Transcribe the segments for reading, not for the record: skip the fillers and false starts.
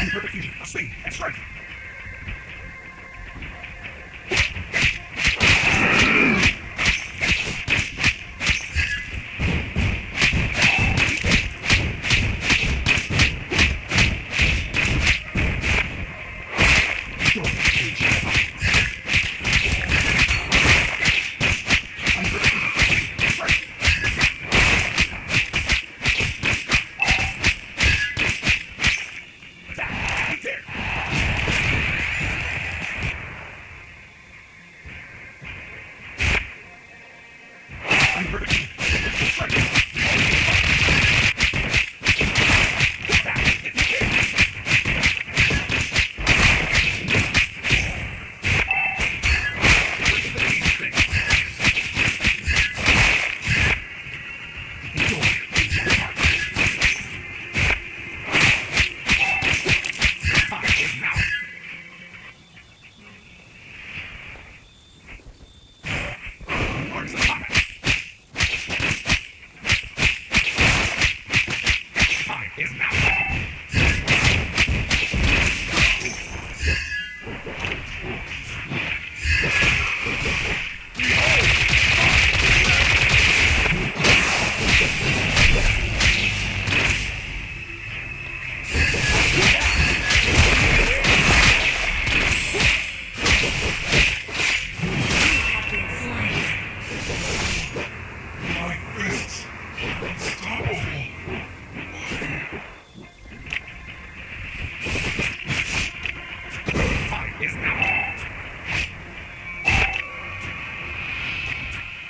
Perfect fusion of speed and strength.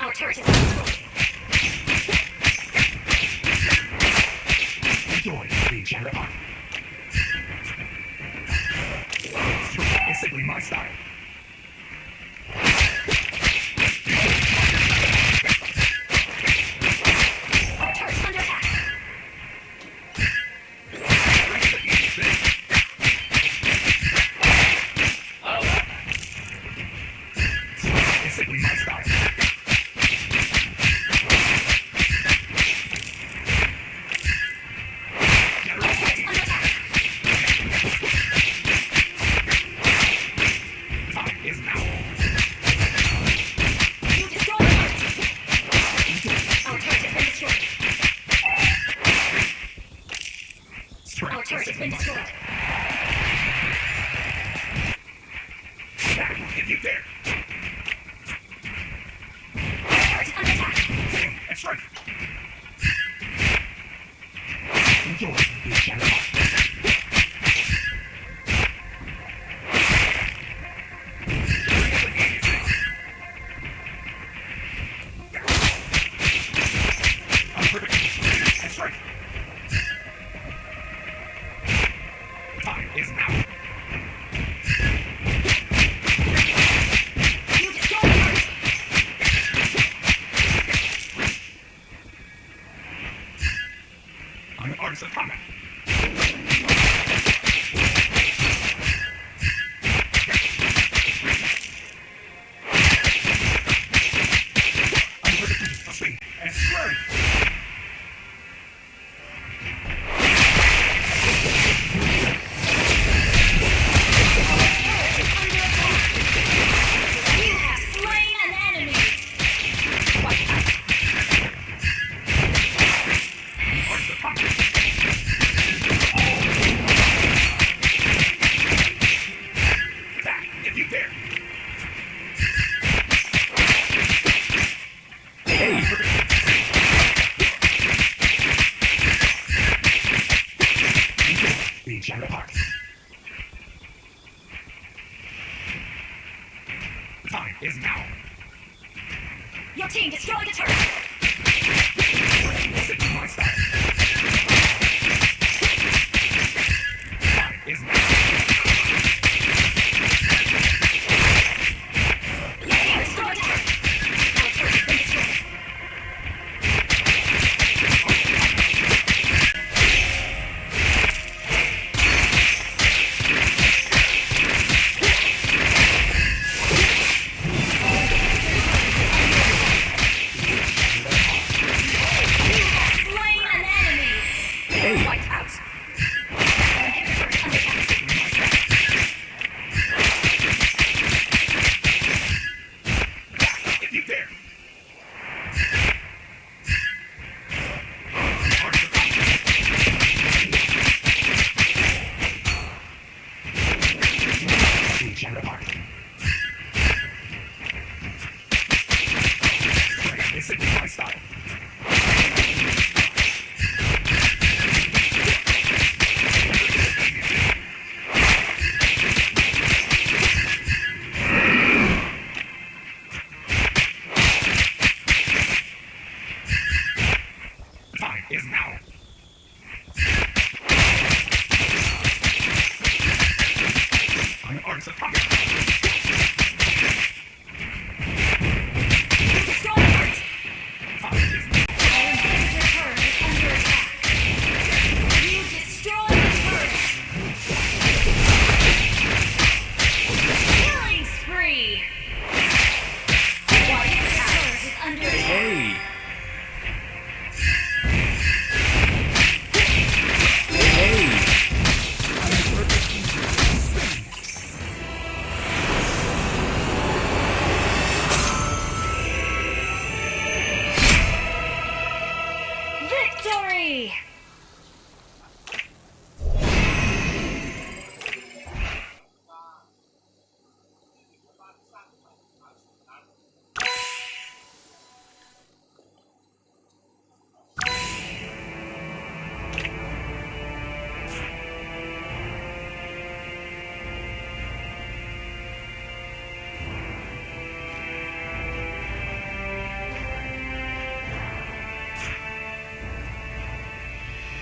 Our turret is destroyed. Enjoy being shattered apart. It's simply my style. Our turret's under attack. It's simply my style. Our turret has been destroyed. If you dare. Our turret is under attack. Swing and strike. Enjoy being shattered apart. Time is now. You destroyed the turret. I'm an artist of combat. I'm perfect of speed and strength. You have slain an enemy. Artist of combat. Attack if you dare. Hey, being shattered apart. Time is now. Your team destroyed a turret. This is my style. Time is now.